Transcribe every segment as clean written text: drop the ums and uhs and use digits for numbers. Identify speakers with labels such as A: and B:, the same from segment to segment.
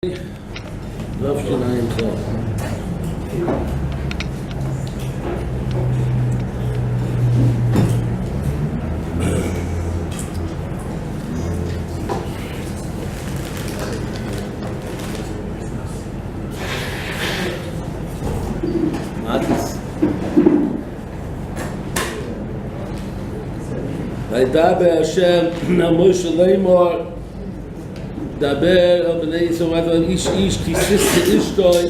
A: Rosh himself. Vaydaber Hashem Moshe Leimor Daber al bnei Yisroel ish tisiste ishtoi,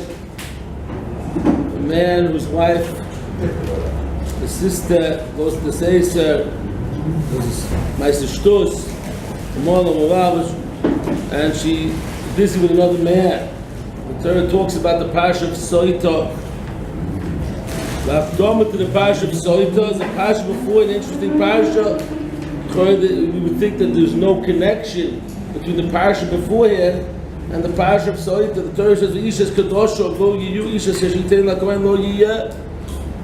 A: a man whose wife, the sister, goes to Seiser, Meister Shtus, and she's busy with another man. The Torah talks about the parsha of Shlita. The Apelbaum to the parsha of Shlita is a parsha before, an interesting parsha. We would think that there's no connection between the parsha beforehand and the parsha of Shlita. The Torah says, "Isha's kadosha lo yiyu, Isha says yitain lakohen lo yiyeh."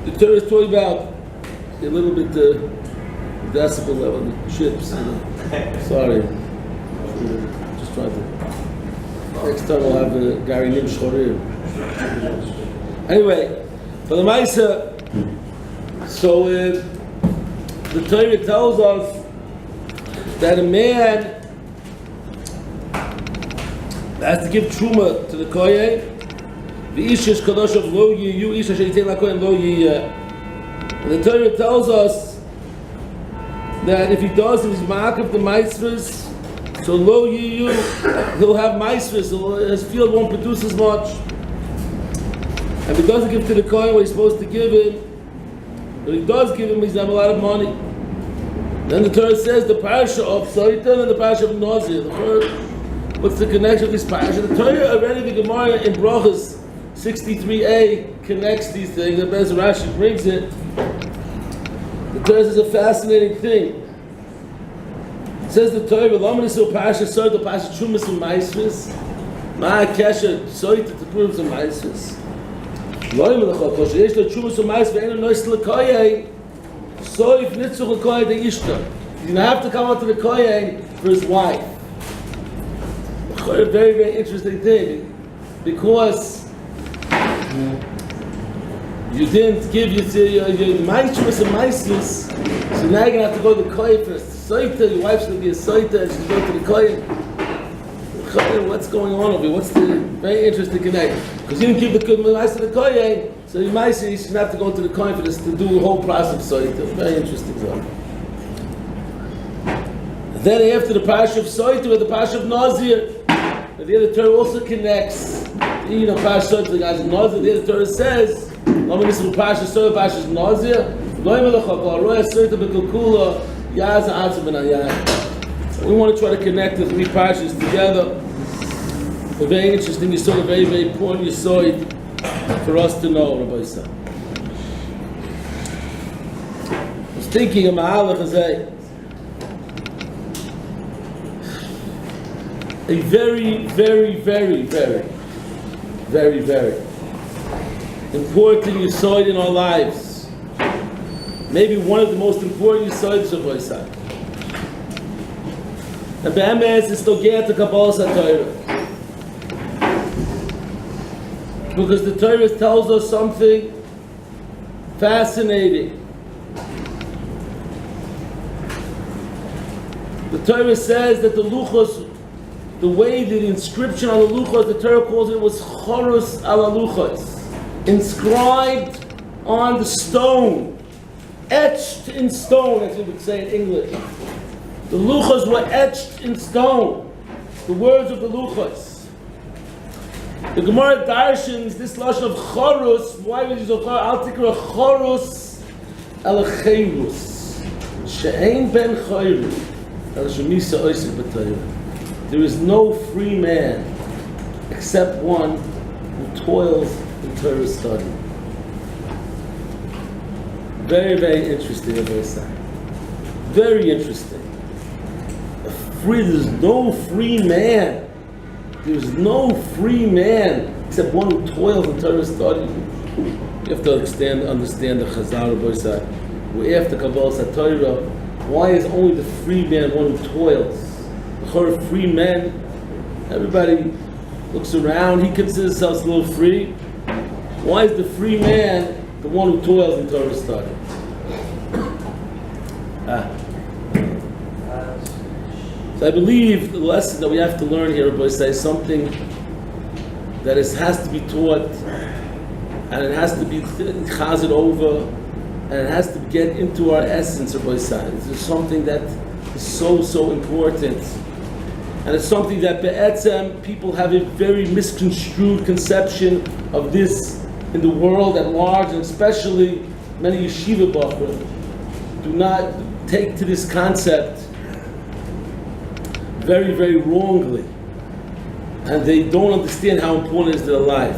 A: The Torah is talking about a little bit the decibel level, the chips. Sorry, just trying to. Next time we'll have Gary Nim Shorim. Anyway, for the Maisa, so the Torah tells us that a man has to give truma to the kohen. The ishish kadosh of lo yiyu, isha sheyitain lakohen lo yiyeh. And the Torah tells us that if he does his mark of the maisvus, so lo yiyu, he'll have maisvus. His field won't produce as much. And if he doesn't give to the kohen what he's supposed to give him, but he does give him, he's going to have a lot of money. Then the Torah says the parsha of Shlita and the parsha of Nasso. What's the connection of this parsha? The Torah already, the Gemara in Brachos 63a connects these things. The Bez Rashi brings it. The Torah is a fascinating thing. It says the Torah, "V'lomanisu parsha Shlita, the parsha Trumas and Maisvus, Ma'akesha Shlita to prove some Maisvus. Loim l'chol kosher yesh lo Trumas and Maisvus ve'enu nois l'koyei, so if nitzuch l'koyei de ishta." He's going to have to come out to the kohen for his wife. A very, very interesting thing, because you didn't give your maisvus and maisvus, so now you're going to have to go to the kohen first. Soita, your wife's going to be a soita, and she's going to the kohen. What's going on over here? What's the very interesting connection? Because you didn't give the maisvus to the kohen, so your maisvus, you should have to go to the kohen for this to do the whole process of soita. Very interesting thing. Then after the parsha of Shlita, with the parsha of Nazir, the other Torah also connects. You know, parsha of the guys of Nazir. The other Torah says, "Lo minisru parsha Shlita, parsha of Nazir, lo imelachak roya Shlita bekulkula yaz atzim benayah." We want to try to connect the three parshas together. A very interesting yesod, a very, very important yesod for us to know, Rabbi Isa. I was thinking of Ma'alach as a very, very, very, very, very, very important yesod in our lives. Maybe one of the most important yesods of our side. And be'emes is nogea to Kabbalas HaTorah. Because the Torah tells us something fascinating. The Torah says that the luchos, the way that the inscription on the luchos, the Torah calls it, was chorus ala luchos, inscribed on the stone, etched in stone, as we would say in English. The luchos were etched in stone, the words of the luchos. The Gemara darshans this lashon of chorus. Why would you say al tikra chorus ala cheirus she'ein ben chayru al shemisa oisik b'Torah? There is no free man except one who toils in Torah study. Very, very interesting, as I say. Very interesting. There's no free man. There's no free man except one who toils in Torah study. You have to understand the Chazal, Rabbi said. We're after Kabbalas HaTorah. Why is only the free man one who toils? The free men, everybody looks around, he considers himself a little free. Why is the free man the one who toils in Torah study? So I believe the lesson that we have to learn here, Rabbi, is something that has to be taught, and it has to be chazed over, and it has to get into our essence, Rabbi. This is something that is so important. And it's something that be'etzem, people have a very misconstrued conception of this in the world at large, and especially many yeshiva bachrim do not take to this concept very, very wrongly. And they don't understand how important it is to their life.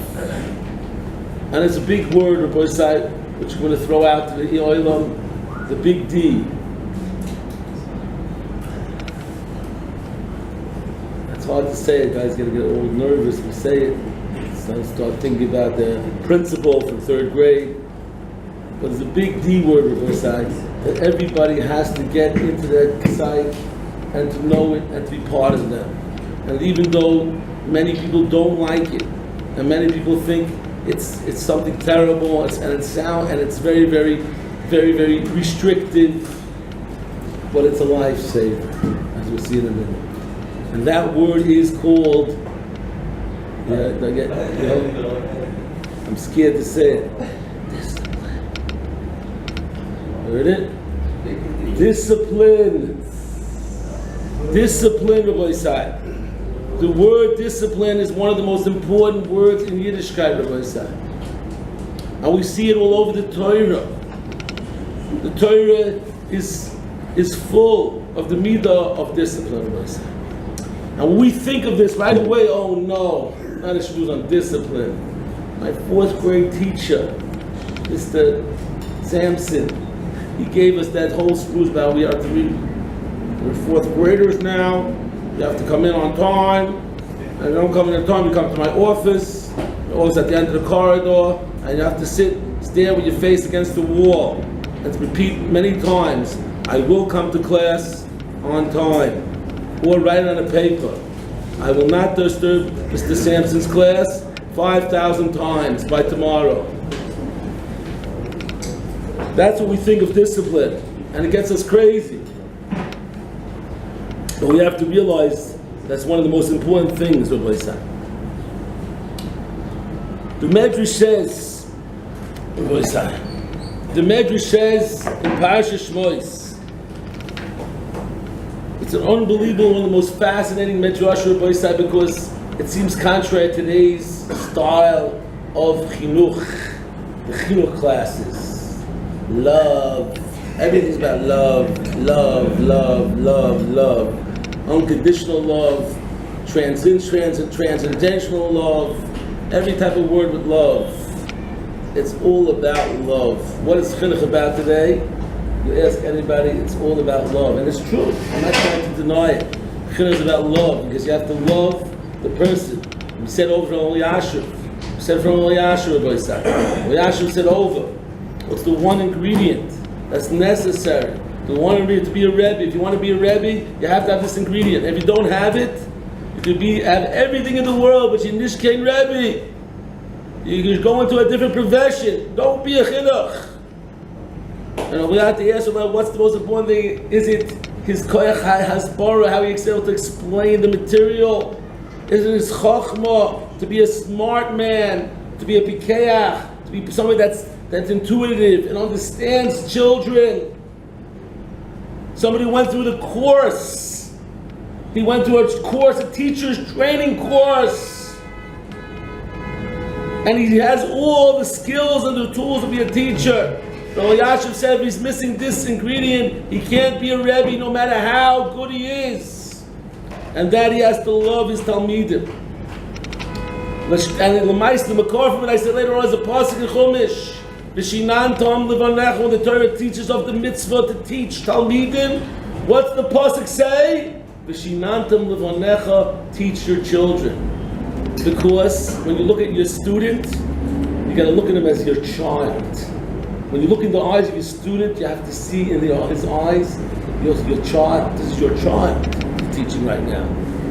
A: And it's a big word, Rabbi Sai, which I'm going to throw out to the Olam, the big D. It's hard to say it, guys get all nervous when we say it. Start thinking about the principal from 3rd grade. But it's a big D word, Rabbi Sai, that everybody has to get into that site and to know it and to be part of them. And even though many people don't like it, and many people think it's something terrible, and it's very, very, very, very restrictive, but it's a lifesaver, as we'll see in a minute. And that word is called, I'm scared to say it, discipline. Heard it? Discipline. Discipline, Rabbi Sai. The word discipline is one of the most important words in Yiddishkeit, Rabbi Sai. And we see it all over the Torah. The Torah is full of the midah of discipline, Rabbi Sai. And when we think of this right away, oh no, not a shmuz on discipline. My 4th grade teacher, Mr. Sampson, he gave us that whole shmuz about we are to read. We're 4th graders now. You have to come in on time. And you don't come in on time, you come to my office. You're always at the end of the corridor. And you have to stare with your face against the wall. And to repeat many times, I will come to class on time. Or write it on a paper. I will not disturb Mr. Sampson's class 5,000 times by tomorrow. That's what we think of discipline. And it gets us crazy. But we have to realize that's one of the most important things, Rabbi Sai. The Medrash says, Rabbi Sai, the Medrash says in parsha Shmuez, it's an unbelievable, one of the most fascinating Medrash, Rabbi Sai, because it seems contrary to today's style of chinuch, the chinuch classes. Love. Everything's about love, love, love, love, love. Unconditional love, transcendental love, every type of word with love. It's all about love. What is chinuch about today? You ask anybody, it's all about love. And it's true. I'm not trying to deny it. Chinuch is about love, because you have to love the person. We said over from Yashuv. We said from Yashuv, Rabbi Isaac. Yashuv said over. What's the one ingredient that's necessary? The one ingredient to be a Rebbe. If you want to be a Rebbe, you have to have this ingredient. If you don't have it, you could have everything in the world, but you're nishkein Rebbe. You could go into a different profession. Don't be a chinuch. And we have to ask about what's the most important thing. Is it his koyach hasbara, how he is able to explain the material? Is it his chokhmah, to be a smart man, to be a pikeach, to be somebody that's intuitive and understands children? Somebody went through the course. He went through a course, a teacher's training course. And he has all the skills and the tools to be a teacher. Rabbi Yashuv said if he's missing this ingredient, he can't be a Rebbe no matter how good he is. And that he has to love his Talmidim. And in the Makor from it, I said later on, is a pasuk in Chumash. V'shinantam levanecha, when the Torah teaches of the mitzvah to teach Talmidim, what's the pasuk say? V'shinantam levanecha, teach your children. Because when you look at your student, you got to look at him as your child. When you look in the eyes of your student, you have to see in his eyes, your child. This is your child you're teaching right now.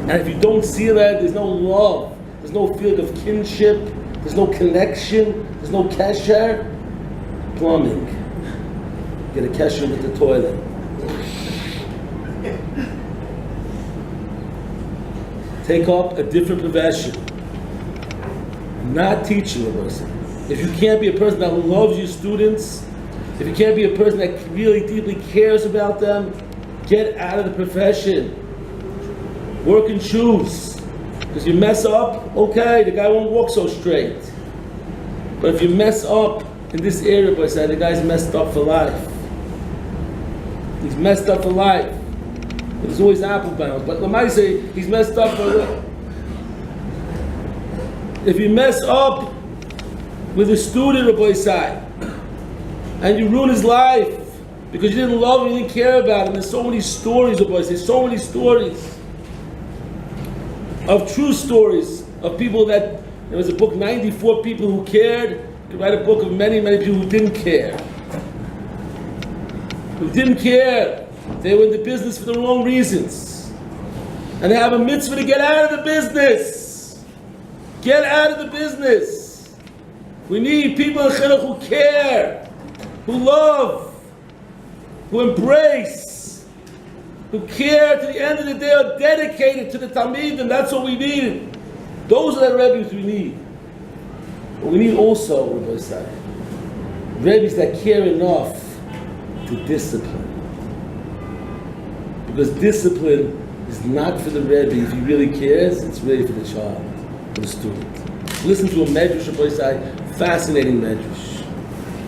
A: And if you don't see that, there's no love. there's no feeling of kinship, there's no connection, there's no kesher. Plumbing. Get a kesher with the toilet. Take up a different profession. Not teaching a person. If you can't be a person that loves your students, if you can't be a person that really deeply cares about them, get out of the profession. Work in shoes. Because you mess up, okay, the guy won't walk so straight. But if you mess up in this area, boy, the guy's messed up for life. He's messed up for life. There's always Apelbaum. But Rabbi say he's messed up for. If you mess up with a student, Rabbi say, and you ruin his life because you didn't love him, you didn't care about him. There's so many stories, Rabbi say, so many stories of true stories of people that there was a book, 94 people who cared. You could write a book of many, many people who didn't care. Who didn't care. They were in the business for the wrong reasons. And they have a mitzvah to get out of the business. Get out of the business. We need people in Chinuch who care, who love, who embrace, who care to the end of the day, are dedicated to the Talmid, and that's what we need. Those are the Rebbes we need. But we need also, Rabbi say, Rebbes that care enough to discipline. Because discipline is not for the Rebbe. If he really cares, it's really for the child, for the student. Listen to a medrash, Rabbi say, fascinating medrash.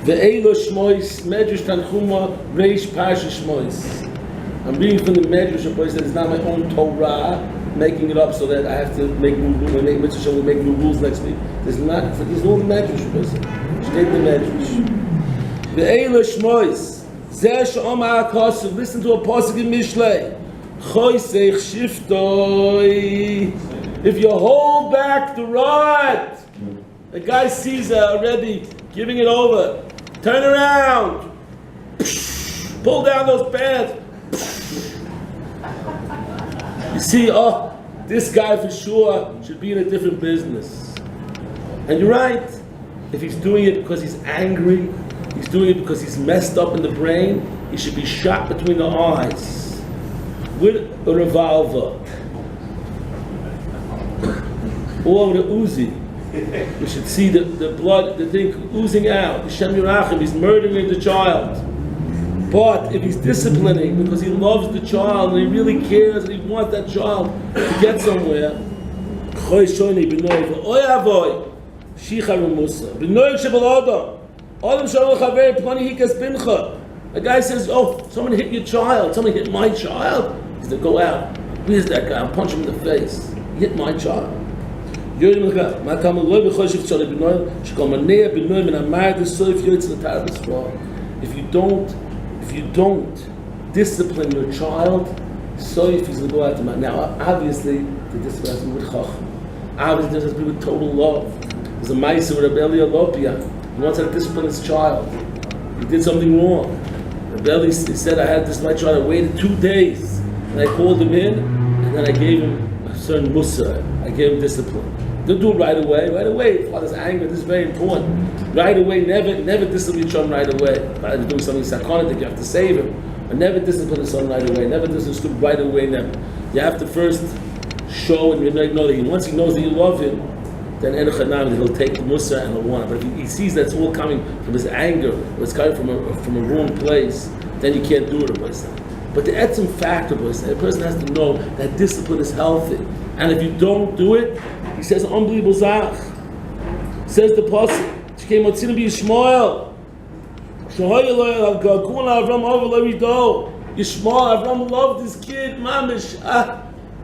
A: Ve'elo Shmuez, medrash Tanchuma, Reish parsha Shmuez. I'm reading from the medrash, Rabbi say, it's not my own Torah, making it up so that I have to make new rules. When I make mitzvah, we'll make new rules next week. There's no medrash, Rabbi say. Just take the medrash. Ve'elo Shmuez. Listen to a pasuk in Mishlei. If you hold back the rod, the guy sees a Rebbe giving it over. Turn around. Pull down those pants. You see, this guy for sure should be in a different business. And you're right. If he's doing it because he's angry, he's doing it because he's messed up in the brain, he should be shot between the eyes with a revolver or with a Uzi. We should see the blood, the thing oozing out. Hashem Yerachim, he's murdering the child. But if he's disciplining because he loves the child and he really cares and he wants that child to get somewhere, a guy says, someone hit your child, someone hit my child. He said, go out. Where's that guy? I'll punch him in the face. He hit my child. If you don't discipline your child, so if he's going to go out to my. Now, obviously, the discipline has to be with Chacham. Obviously, it has to be with total love. There's a Maisa with Rabbi Lopia. He wants to discipline his child. He did something wrong. Rabbi said, I had this my child. I waited 2 days. And I called him in, and then I gave him a certain mussar. I gave him discipline. Don't do it right away. Right away, father's anger. This is very important. Right away, never discipline your son right away. Father's doing something sakonic, you have to save him. But never discipline his son right away. Never discipline his student right away. Never. You have to first show and know that once he knows that you love him, then he'll take the mussar and he'll want it. But if he sees that's all coming from his anger, or it's coming from a wrong place, then you can't do it. But the etzem factor was that a person has to know that discipline is healthy. And if you don't do it, he says unbelievable zach. Says the pasuk, she came out to Yisroel. Yisroel, Avram loved this kid, mamish.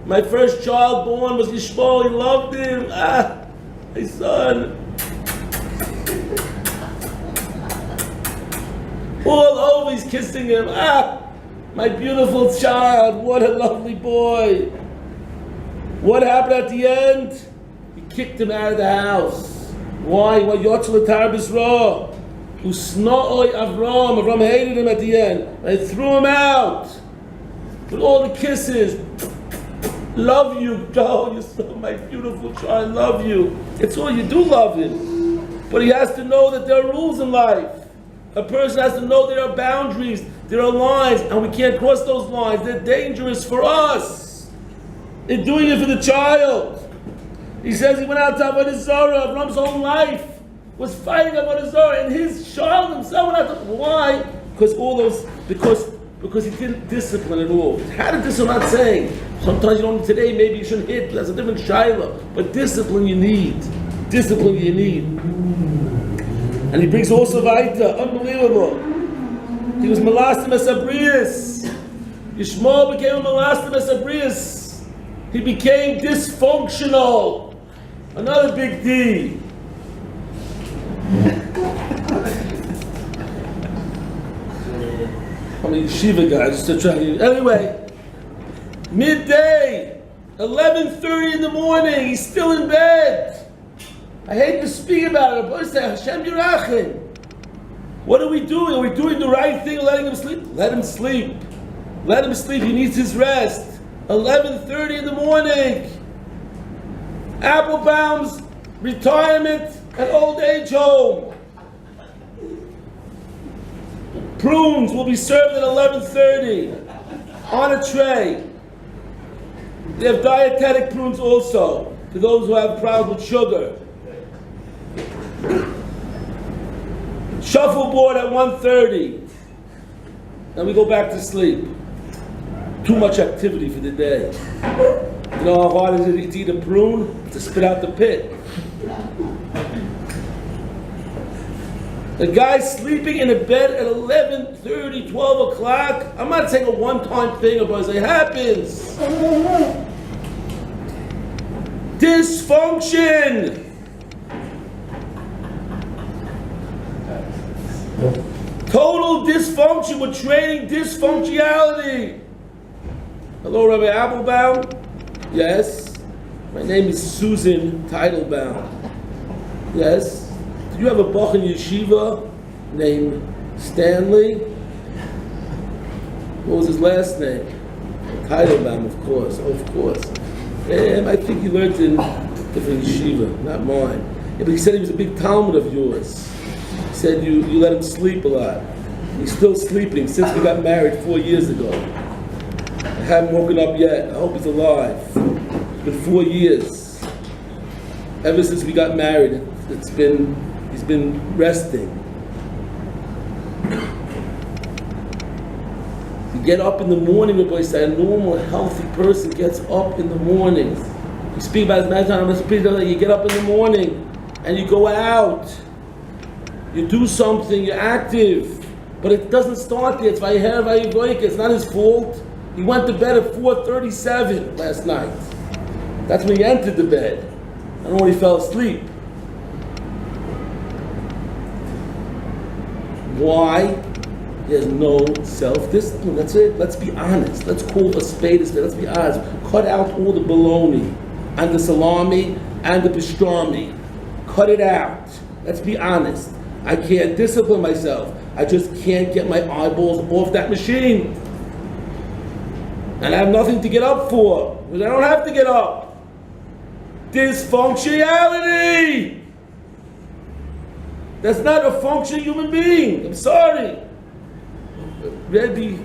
A: My first child born was Yisroel, he loved him. My son. All over, he's kissing him. My beautiful child, what a lovely boy. What happened at the end? He kicked him out of the house. Why? Avram hated him at the end. They threw him out. With all the kisses. Love you, Joe. You're so my beautiful child. I love you. It's all you do, love him. But he has to know that there are rules in life. A person has to know there are boundaries, there are lines, and we can't cross those lines. They're dangerous for us. They're doing it for the child. He says he went out to Avodah Zarah. Avram's whole life was fighting Avodah Zarah, and his child himself went out to... Why? Because he didn't discipline at all. How to discipline? I'm not saying. Sometimes you don't, today maybe you shouldn't hit, that's a different shayla. But discipline you need. Discipline you need. And he brings also Vaita, unbelievable. He was Melastim Esabrius. Yishmael became a Melastim Esabrius. He became dysfunctional. Another big D. I'm a yeshiva guy, just to try to... Anyway, midday, 11:30 in the morning, he's still in bed. I hate to speak about it, but I say, Hashem Yerachim. What are we doing? Are we doing the right thing, letting him sleep? Let him sleep. Let him sleep, he needs his rest. 11:30 in the morning. Apelbaum's retirement and old age home. Prunes will be served at 11:30 on a tray. They have dietetic prunes also, for those who have problems with sugar. Shuffleboard at 1:30. Then we go back to sleep. Too much activity for the day. You know how hard is it to eat a prune? To spit out the pit. The guy's sleeping in a bed at 11:30, 12 o'clock. I'm not saying a one-time thing, but it happens. Dysfunction. Total dysfunction. We're training dysfunctionality. Hello, Rabbi Apelbaum? Yes. My name is Susan Teitelbaum. Yes. Did you have a bach in Yeshiva named Stanley? What was his last name? Teitelbaum, of course. Oh, of course. And I think he learned in different Yeshiva, not mine. Yeah, but he said he was a big Talmud of yours. He said you let him sleep a lot. He's still sleeping since we got married 4 years ago. I haven't woken up yet. I hope he's alive. It's been 4 years. Ever since we got married, he's been resting. You get up in the morning, Rabbi say a normal, healthy person gets up in the morning. You speak about it many times, you get up in the morning and you go out. You do something, you're active. But it doesn't start there. It's Vayiher Vayivoik. It's not his fault. He went to bed at 4:37 last night. That's when he entered the bed. I don't know when he fell asleep. Why? He has no self-discipline. That's it. Let's be honest. Let's call a spade a spade. Let's be honest. Cut out all the bologna and the salami and the pastrami. Cut it out. Let's be honest. I can't discipline myself. I just can't get my eyeballs off that machine. And I have nothing to get up for, because I don't have to get up. Dysfunctionality! That's not a functioning human being. I'm sorry. Rebbe,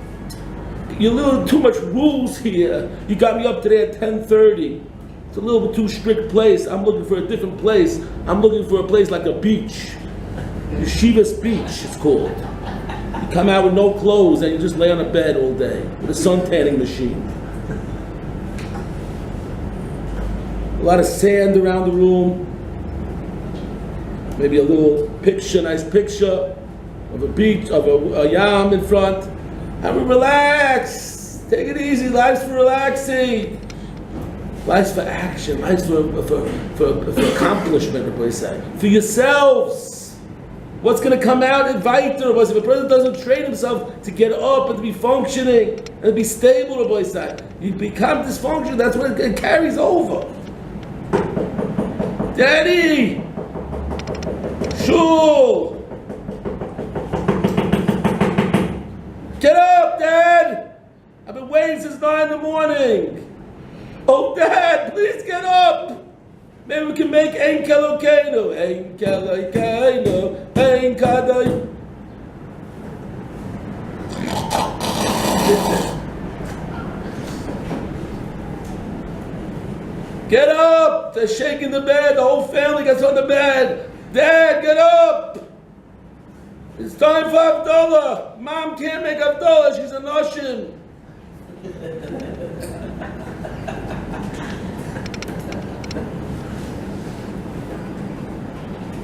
A: you're a little too much rules here. You got me up today at 10:30. It's a little bit too strict place. I'm looking for a different place. I'm looking for a place like a beach. Yeshiva's beach, it's called. You come out with no clothes and you just lay on a bed all day with a sun tanning machine. A lot of sand around the room. Maybe a little picture, nice picture of a beach, of a yam in front. And we relax. Take it easy. Life's for relaxing. Life's for action. Life's for accomplishment, everybody say. For yourselves. What's going to come out in Vaiter was if a person doesn't train himself to get up and to be functioning and to be stable, Rabbi said, you become dysfunctional. That's what it carries over. Daddy, shul, get up, Dad. I've been waiting since 9 in the morning. Oh, Dad, please get up. Maybe we can make Ein Kelokeinu. Ein Kelokeinu. Ein Kadai. Get up! They're shaking the bed. The whole family gets on the bed. Dad, get up! It's time for Havdalah. Mom can't make Havdalah. She's a Noshim.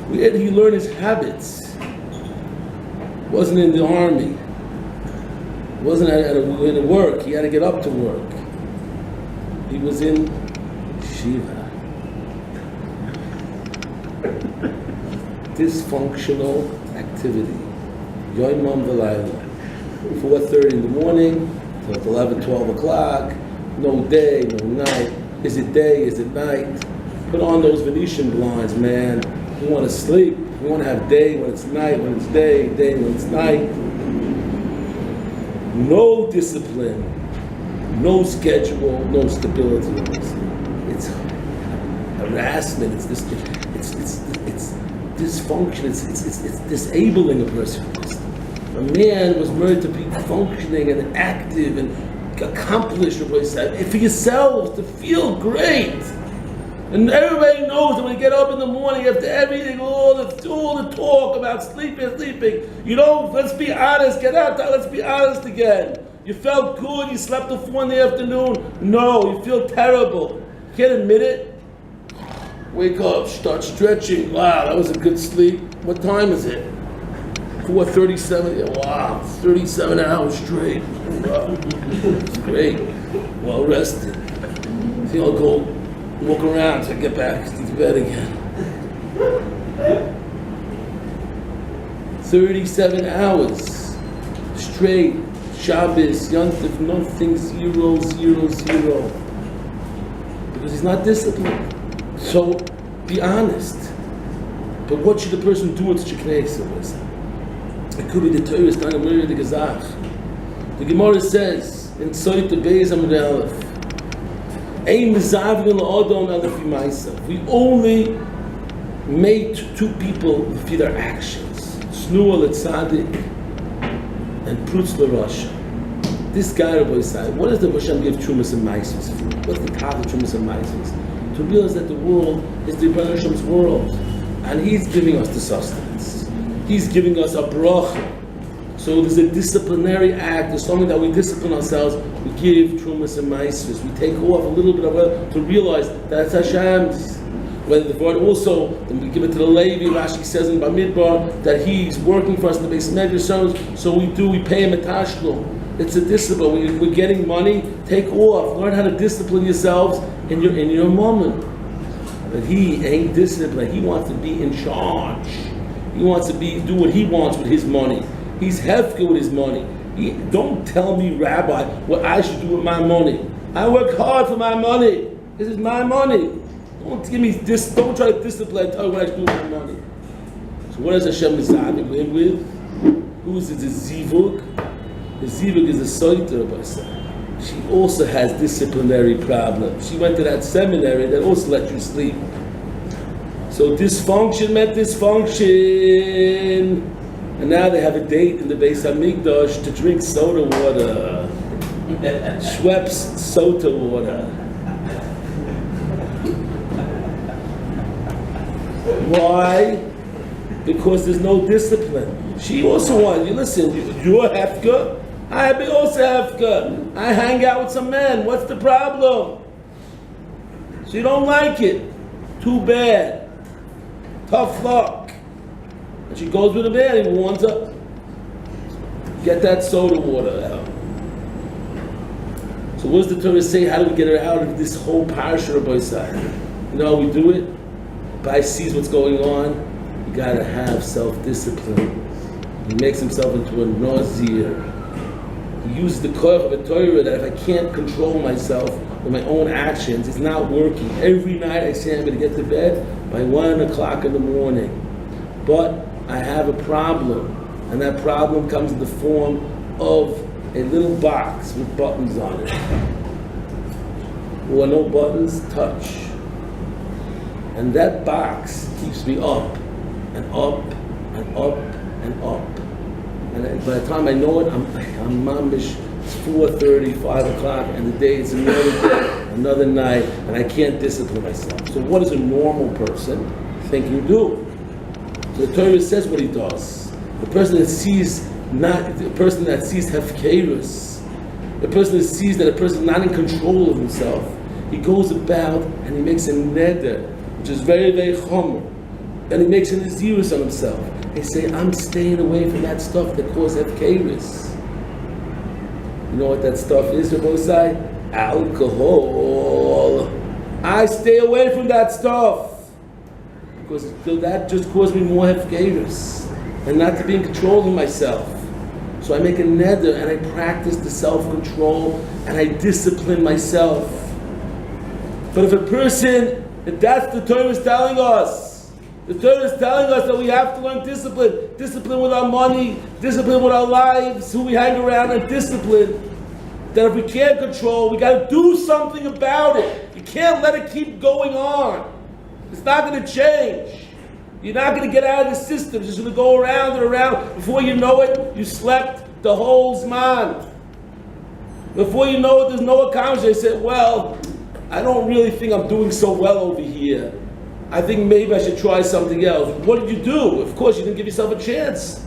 A: Where did he learn his habits? Wasn't in the army. Wasn't in work. He had to get up to work. He was in Yeshiva. Dysfunctional activity. Yoimam v'layla. 4:30 in the morning till 11, 12 o'clock. No day, no night. Is it day? Is it night? Put on those Venetian blinds, man. You want to sleep. You want to have day when it's night, when it's day, day when it's night. No discipline, no schedule, no stability. It's harassment. It's dysfunction. It's disabling a person. A man was meant to be functioning and active and accomplished for yourselves to feel great. And everybody knows that when you get up in the morning after everything, all the talk about sleeping, you know, let's be honest, get out there, let's be honest again. You felt good, you slept till 4 in the afternoon. No, you feel terrible. You can't admit it. Wake up, start stretching. Wow, that was a good sleep. What time is it? 4:37. Yeah, wow, 37 hours straight. Wow. It's great. Well rested. I think I'll go walk around till I get back to bed again. 37 hours straight. Shabbos, Yontif, nothing, 0, 0, 0. Because he's not disciplined. So be honest. But what should the person do with such a kneis? It could be the Torah is not a mirror of the Gazach. The Gemara says in Shlita Beis Amud Aleph, Ein mizavin la'adon alef yimaisa. We only made 2 people for their actions. Snua l'tzadik and prutz l'Rosh. This guy, Rabbi said, what does the Hashem give Trumas and Maisos for? What's the top of Trumas and Maisos? To realize that the world is the Rebbe Hashem's world, and He's giving us the sustenance. He's giving us a bracha. So there's a disciplinary act. There's something that we discipline ourselves. We give Trumas and Maisos. We take off a little bit of it to realize that it's Hashem's. Whether the word also, then we give it to the Levi. Rashi says in Bamidbar that he's working for us in the base of Medrash. So we pay him a tashlum. It's a discipline. We're getting money. Take off. Learn how to discipline yourselves in your moment. But he ain't disciplined. He wants to be in charge. He wants to do what he wants with his money. He's hefker with his money. Don't tell me, Rabbi, what I should do with my money. I work hard for my money. This is my money. Don't give me this. Don't try to discipline. Tell me what I should do with my money. So what does Hashem Mizabik live with? Who is it? The Zivug. The Zivug is a Shlita, Rabbi said. She also has disciplinary problems. She went to that seminary that also let you sleep. So dysfunction meant dysfunction. And now they have a date in the Beis Hamikdash to drink soda water. Schweppes soda water. Why? Because there's no discipline. She also wanted, you're hefker, I also hefker. I hang out with some men, what's the problem? She don't like it. Too bad. Tough luck. And she goes with a man, he warns her. Get that soda water out. So what does the Torah say? How do we get her out of this whole parsha, Rabbi side? You know how we do it? Rabbi sees what's going on. You gotta have self-discipline. He makes himself into a nazir. He uses the koach of a Torah that if I can't control myself with my own actions, it's not working. Every night I say I'm going to get to bed by 1 o'clock in the morning. But I have a problem. And that problem comes in the form of a little box with buttons on it. where no buttons touch. And that box keeps me up and up and up and up. And by the time I know it, I'm mamish. It's 4:30, 5 o'clock, and the day is another day, another night, and I can't discipline myself. So what does a normal person think you do? So the Torah says what he does. The person that sees Tiferes, the person that sees that a person is not in control of himself, he goes about and he makes a neder, which is very, very chomer, and he makes a nazirus on himself. He say, I'm staying away from that stuff that causes Tiferes. You know what that stuff is, Rabbi? Alcohol. I stay away from that stuff because that just caused me more Tiferes and not to be in control of myself. So I make a neder and I practice the self-control and I discipline myself. But if a person, and that's the Torah is telling us. The Torah is telling us that we have to learn discipline. Discipline with our money, discipline with our lives, who we hang around, and discipline. That if we can't control, we got to do something about it. You can't let it keep going on. It's not going to change. You're not going to get out of the system. It's just going to go around and around. Before you know it, you slept the whole zman. Before you know it, there's no accomplishment. They said, well, I don't really think I'm doing so well over here. I think maybe I should try something else. What did you do? Of course, you didn't give yourself a chance.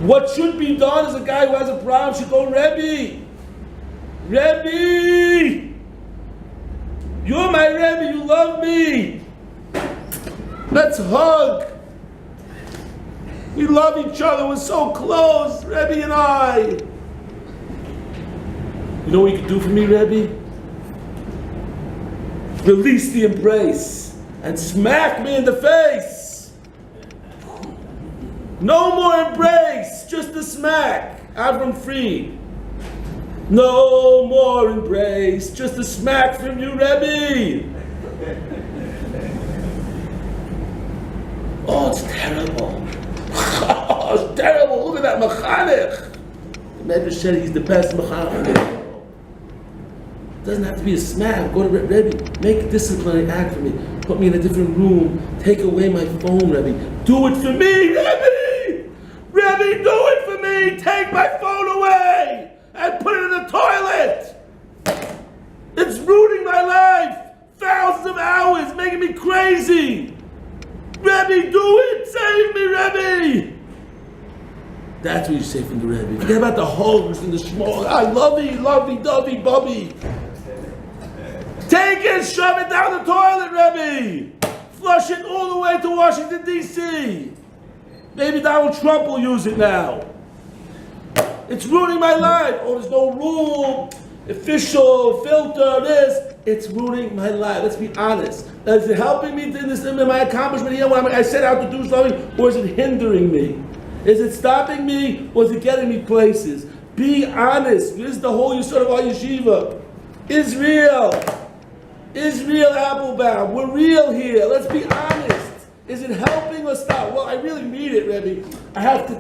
A: What should be done is a guy who has a problem should go, Rebbe. Rebbe! You're my Rebbe, you love me. Let's hug. We love each other, we're so close, Rebbe and I. You know what you can do for me, Rebbe? Release the embrace and smack me in the face. No more embrace, just a smack. Avram Fried. No more embrace, just a smack from you, Rebbe. Oh, it's terrible. Oh, it's terrible. Look at that mechanech. The Medrash said he's the best mechanech in the world. It doesn't have to be a smack. Go to Rebbe. Make a disciplinary act for me. Put me in a different room. Take away my phone, Rebbe. Do it for me, Rebbe! Rebbe, do it for me! Take my phone away! And put it in the toilet! It's ruining my life! Thousands of hours, making me crazy! Rebbe, do it! Save me, Rebbe! That's what you say from the Rebbe. Forget about the hugs and the small, I love you, dovey, bubby. Take it, shove it down the toilet, Rebbe! Flush it all the way to Washington, D.C. Maybe Donald Trump will use it now. It's ruining my life. Oh, there's no rule, official, filter, this. It's ruining my life. Let's be honest. Is it helping me in my accomplishment here when I set out to do something, or is it hindering me? Is it stopping me, or is it getting me places? Be honest. This is the whole Yisroel of our Yeshiva. Israel, Apelbaum. We're real here. Let's be honest. Is it helping or stop? Well, I really need it, Rabbi. I have to,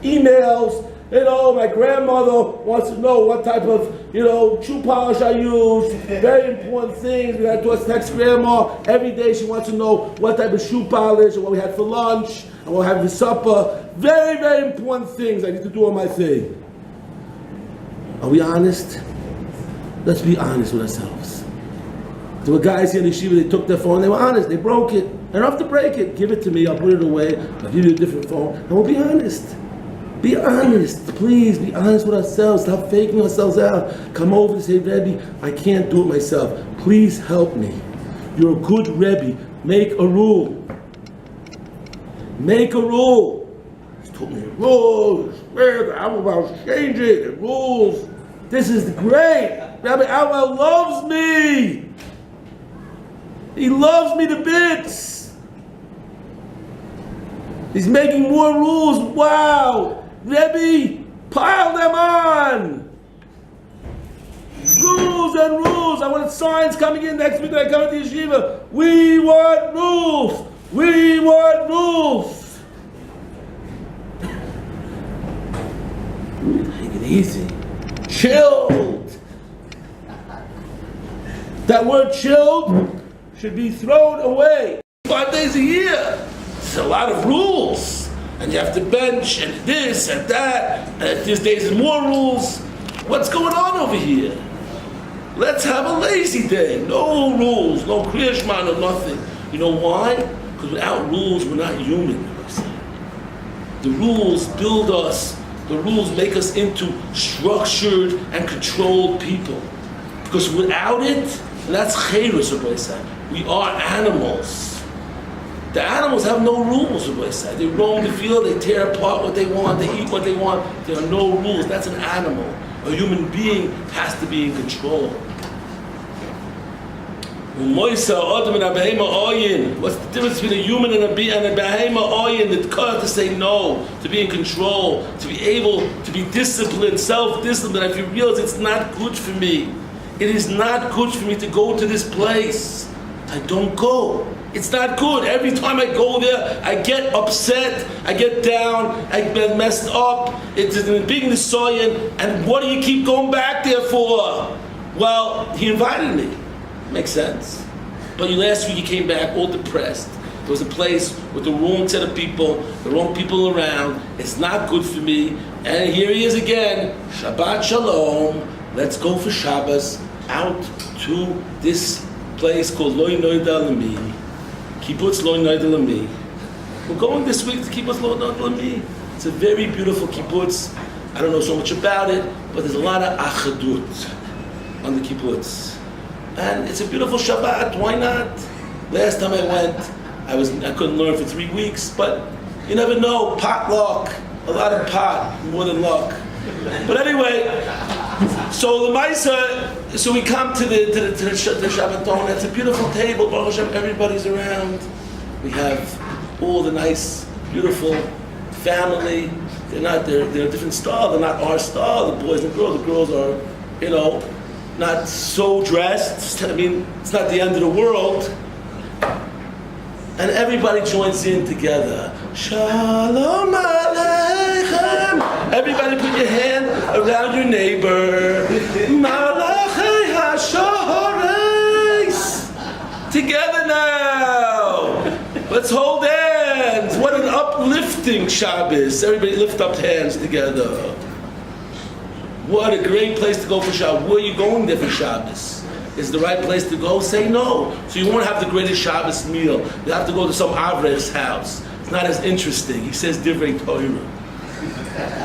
A: emails. My grandmother wants to know what type of, shoe polish I use. Very important things. We have to text grandma. Every day she wants to know what type of shoe polish and what we had for lunch and what we had for supper. Very, very important things I need to do on my thing. Are we honest? Let's be honest with ourselves. There were guys here in Yeshiva, they took their phone, they were honest, they broke it. I don't have to break it. Give it to me, I'll put it away, I'll give you a different phone, and we'll be honest. Be honest, please, be honest with ourselves. Stop faking ourselves out. Come over and say, Rebbe, I can't do it myself. Please help me. You're a good Rebbe. Make a rule. Make a rule. He's told me rules. I'm about to change it. The rules. This is great. Rabbi Alwell loves me. He loves me to bits. He's making more rules. Wow. Rebbe, pile them on. Rules and rules. I want signs coming in next week when I come to Yeshiva. We want rules. We want rules. Take it easy. Chilled. That word chilled should be thrown away. 5 days a year. There's a lot of rules. And you have to bench and this and that. And these days there's more rules. What's going on over here? Let's have a lazy day. No rules, no Kriya Shema, no nothing. You know why? Because without rules, we're not human. The rules build us. The rules make us into structured and controlled people. Because without it, and that's Chayrus, Rabbi said, we are animals. The animals have no rules, Rabbi said. They roam the field, they tear apart what they want, they eat what they want. There are no rules. That's an animal. A human being has to be in control. What's the difference between a human and a behema oyin? The cut to say no, to be in control, to be able to be disciplined, self-disciplined. If you realize it's not good for me, it is not good for me to go to this place, I don't go. It's not good. Every time I go there, I get upset, I get down, I get messed up. It's a big nisayon, and what do you keep going back there for? Well, he invited me. Makes sense. But last week you came back all depressed. There was a place with the wrong set of people, the wrong people around. It's not good for me. And here he is again. Shabbat Shalom. Let's go for Shabbos out to this place called Lo Noida Lami. Kibbutz Lo Noida Lami. We're going this week to Kibbutz Lo Noida Lami. It's a very beautiful kibbutz. I don't know so much about it, but there's a lot of achadut on the kibbutz. And it's a beautiful Shabbat, why not? Last time I went, I couldn't learn for 3 weeks, but you never know, potluck, a lot of pot, more than luck. But anyway, so the Maisa, so we come to the Shabbaton, it's a beautiful table, Baruch Hashem, everybody's around. We have all the nice, beautiful family. They're a different style, they're not our style, the boys and girls. The girls are, not so dressed. I mean, it's not the end of the world. And everybody joins in together. Shalom Aleichem. Everybody put your hand around your neighbor. Malachei HaShoreis. Together now. Let's hold hands. What an uplifting Shabbos. Everybody lift up hands together. What a great place to go for Shabbos. Where are you going there for Shabbos? Is it the right place to go? Say no. So you won't have the greatest Shabbos meal. You have to go to some Avrech's house. It's not as interesting. He says Divrei Torah.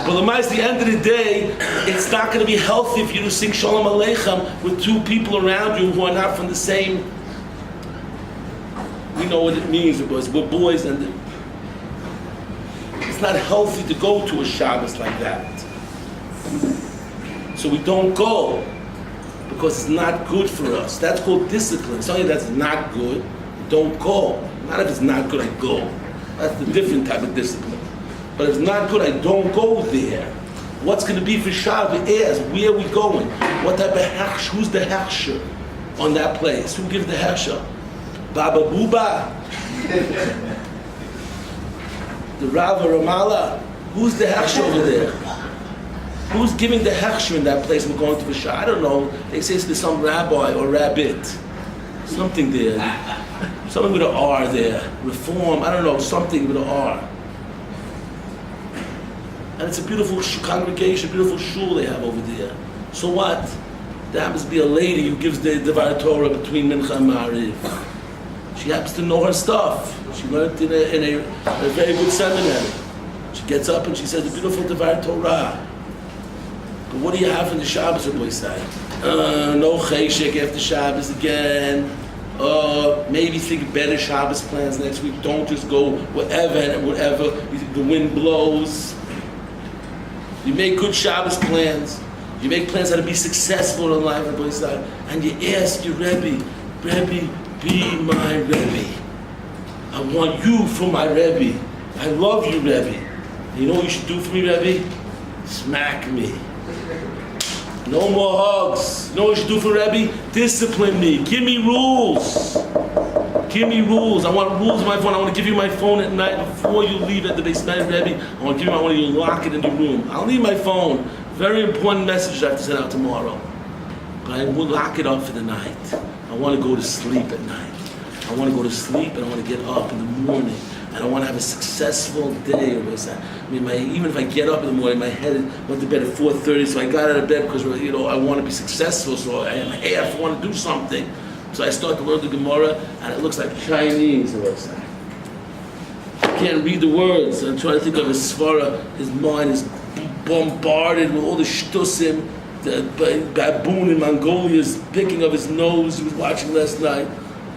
A: But at the end of the day, it's not going to be healthy if you do sing Shalom Aleichem with two people around you who are not from the same. We know what it means, because we're boys, and it's not healthy to go to a Shabbos like that. So we don't go because it's not good for us. That's called discipline. Something that's not good, don't go. Not if it's not good, I go. That's the different type of discipline. But if it's not good, I don't go there. What's going to be for Shabbos? Ask, where are we going? What type of hechsher? Who's the hechsher on that place? Who gives the hechsher? Baba Buba? The Rav Ramallah? Who's the hechsher over there? Who's giving the hechsher in that place we're going to Vashah? I don't know. They say there's some rabbi or rabbit. Something there. Something with an R there. Reform, I don't know, something with an R. And it's a beautiful congregation, beautiful shul they have over there. So what? There happens to be a lady who gives the Devar Torah between Mincha and Ma'ariv. She happens to know her stuff. She learned in a very good seminary. She gets up and she says a beautiful Devar Torah. But what do you have in the Shabbos, Rabbi side? No cheshek after Shabbos again. Maybe think better Shabbos plans next week. Don't just go wherever and whatever the wind blows. You make good Shabbos plans. You make plans how to be successful in life, Rabbi side. And you ask your Rebbe, Rebbe, be my Rebbe. I want you for my Rebbe. I love you, Rebbe. You know what you should do for me, Rebbe? Smack me. No more hugs. You know what you should do for Rebbe? Discipline me. Give me rules. Give me rules. I want rules on my phone. I want to give you my phone at night before you leave at the basement, Rebbe. I want to give you. I want you to lock it in the room. I'll leave my phone. Very important message I have to send out tomorrow. But I will lock it up for the night. I want to go to sleep at night. I want to go to sleep and I want to get up in the morning and I want to have a successful day. I mean, even if I get up in the morning, my head went to bed at 4:30, so I got out of bed because I want to be successful. So I want to do something. So I start to learn the Gemara, and it looks like Chinese. I can't read the words. I'm trying to think of his svara. His mind is bombarded with all the shtusim. The baboon in Mongolia is picking up his nose. He was watching last night.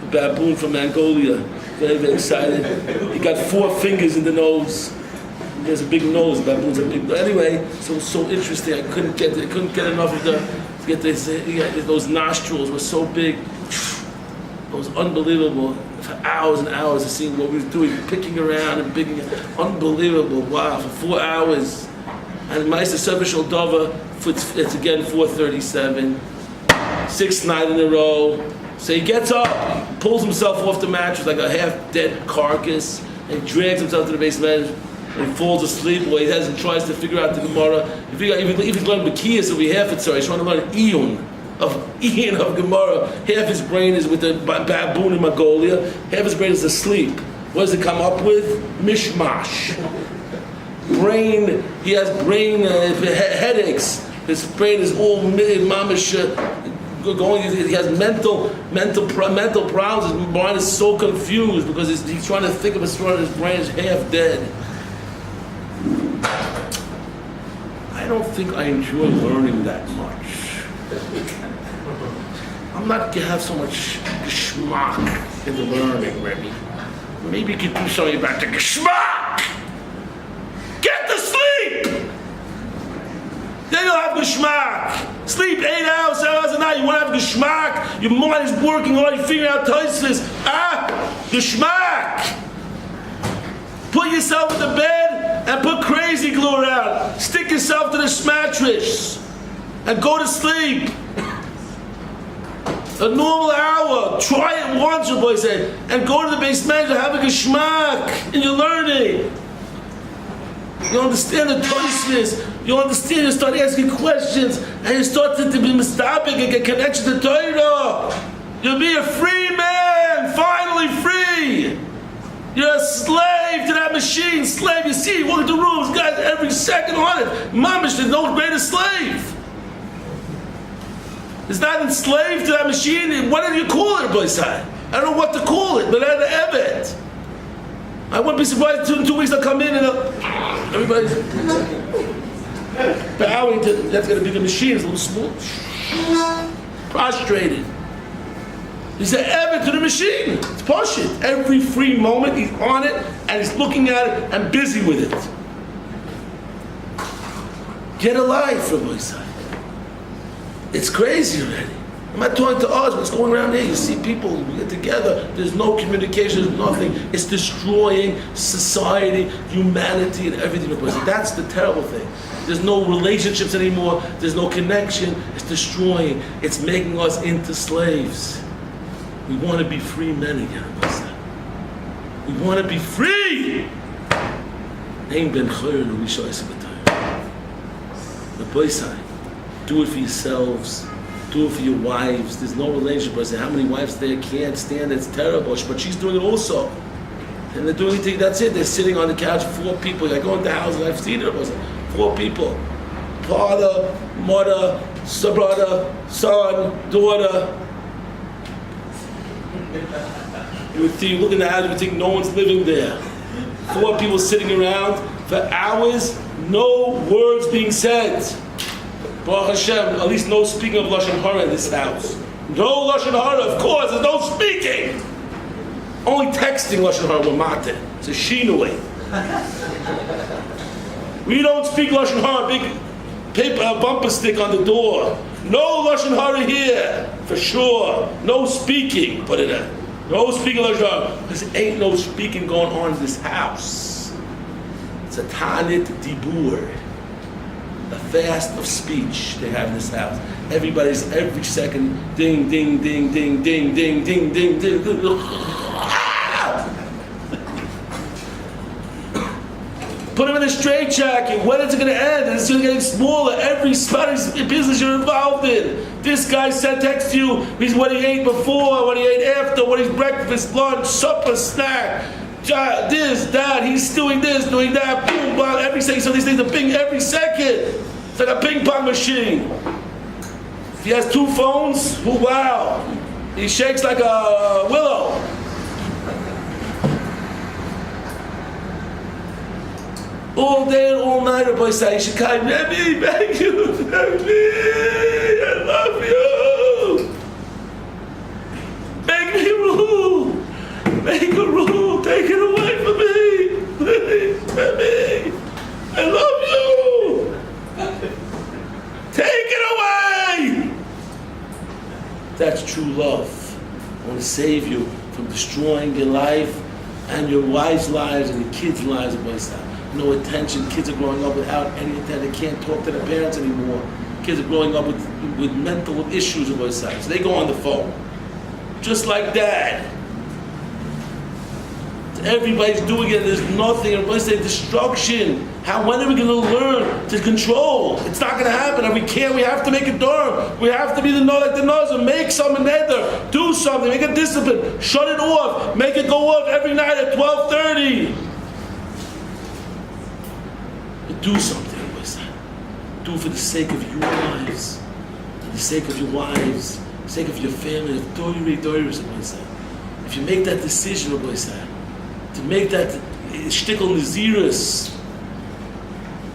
A: The baboon from Mongolia. Very, very excited. He got 4 fingers in the nose. He has a big nose. Baboons have big nose. Anyway, so interesting. I couldn't get enough of those nostrils were so big. It was unbelievable. For hours and hours of seeing what we were doing, picking around and picking. Unbelievable. Wow, for 4 hours. And Meister Sefer Dova, it's again 4:37. 6th night in a row. So he gets up, pulls himself off the mattress like a half-dead carcass, and drags himself to the basement, and he falls asleep. Well, he tries to figure out the Gemara. If he's learning Bekiyas, it'll be half it. Sorry, he's trying to learn Iyun of Gemara. Half his brain is with the baboon in Mongolia. Half his brain is asleep. What does it come up with? Mishmash. Brain. He has brain headaches. His brain is all mamish. Going. He has mental problems. His mind is so confused because he's trying to think of his brain is half dead. I don't think I enjoy learning that much. I'm not gonna have so much geschmack in the learning, Rabbi. Maybe you could do something about the geschmack. Get to sleep. Then you'll have geschmack. Sleep 8 hours, 7 hours a night. You want to have geschmack. Your mind is working hard. You're figuring out taisus. Geschmack. Put yourself in the bed and put crazy glue around. Stick yourself to this mattress and go to sleep. A normal hour. Try it once, your boy said, and go to the basement and have a geschmack in your learning. You understand the taisus. You understand, you start asking questions, and you start to be mistopic and get connection to Torah. You'll be a free man, finally free. You're a slave to that machine, slave. You see, you walk into rooms, guys, every second on it. Mamish, there's no greater slave. It's not enslaved to that machine. What do you call it, boy? I don't know what to call it, but I have it. I wouldn't be surprised in 2 weeks they'll come in and everybody's bowing to, that's going to be the machine, it's a little small, prostrated. He's an ever to the machine. It's parsha. Every free moment he's on it and he's looking at it and busy with it. Get a life, Rabbi Isai. It's crazy already. I'm not talking to us, what's going around here. You see people get together, there's no communication, there's nothing. It's destroying society, humanity, and everything. That's the terrible thing. There's no relationships anymore, there's no connection. It's destroying, it's making us into slaves. We want to be free men again. We want to be free! The boys, do it for yourselves. Do it for your wives. There's no relationship. I say, how many wives there can't stand it? It's terrible. But she's doing it also. And they're doing it, that's it. They're sitting on the couch, 4 people. I go into the house and I've seen it. 4 people. Father, mother, brother, son, daughter. You would think, look in the house, you would think no one's living there. 4 people sitting around for hours, no words being said. Baruch Hashem, at least no speaking of Lashon Hara in this house. No Lashon Hara, of course, there's no speaking. Only texting Lashon Hara with Mate. It's a shinui. We don't speak Lashon Hara, big paper, bumper stick on the door. No Lashon Hara here, for sure. No speaking, put it in. No speaking Lashon Hara. Because ain't no speaking going on in this house. It's a Tanit Dibur. A fast of speech they have in this house. Everybody's every second ding, ding, ding, ding, ding, ding, ding, ding, ding. put him in a straitjacket. When is it going to end? And it's just getting smaller. Every spot business you're involved in. This guy sent text to you. He's what he ate before, what he ate after, what he's breakfast, lunch, supper, snack. This, that. He's doing this, doing that. Boom, blah. Every second, so these things are ping every second. It's like a ping pong machine. If he has 2 phones, oh wow. He shakes like a willow. All day and all night, Rabbi say, Chaim, Rabbi, thank you, Rabbi, I love you. Make me rule. Make a rule. Take it away from me. Please, Rabbi, I love you. Take it away. That's true love. I want to save you from destroying your life and your wife's lives and your kids' lives, Rabbi say. No attention. Kids are growing up without any attention. They can't talk to their parents anymore. Kids are growing up with mental issues of both sides. They go on the phone. Just like that. Everybody's doing it. There's nothing. Everybody's saying destruction. When are we going to learn to control? It's not going to happen. If we can't, we have to make it dorm. We have to be like the Nasso. Make something nether. Do something. Make a discipline. Shut it off. Make it go off every night at 12:30. Do something, boys. Do for the sake of your lives, for the sake of your wives, for the sake of your family, of Doiri, if you make that decision, boys, to make that shtickle Naziris,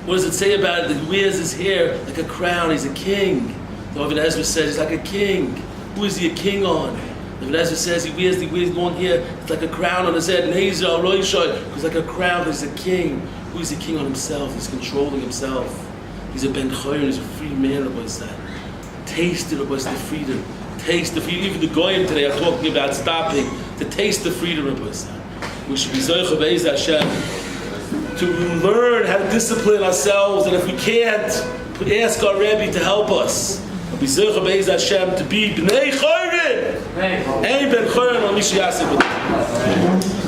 A: what does it say about it? That he wears his hair like a crown, he's a king. The Rabbi Ezra says he's like a king. Who is he a king on? The Rabbi Ezra says he wears long hair, it's like a crown on his head, and he's like a crown, he's a king. Who is the king on himself? He's controlling himself. He's a ben choyer, he's a free man, Rabbi said. Taste it, Rabbi, the freedom. Taste the freedom. Even the Goyim today are talking about stopping to taste the freedom, Rabbi said. We should be zocheh be'ez Hashem to learn how to discipline ourselves, and if we can't, ask our Rabbi to help us. Be zocheh be'ez Hashem to be bnei choyer. Ein ben choyer, no mishi yaseh.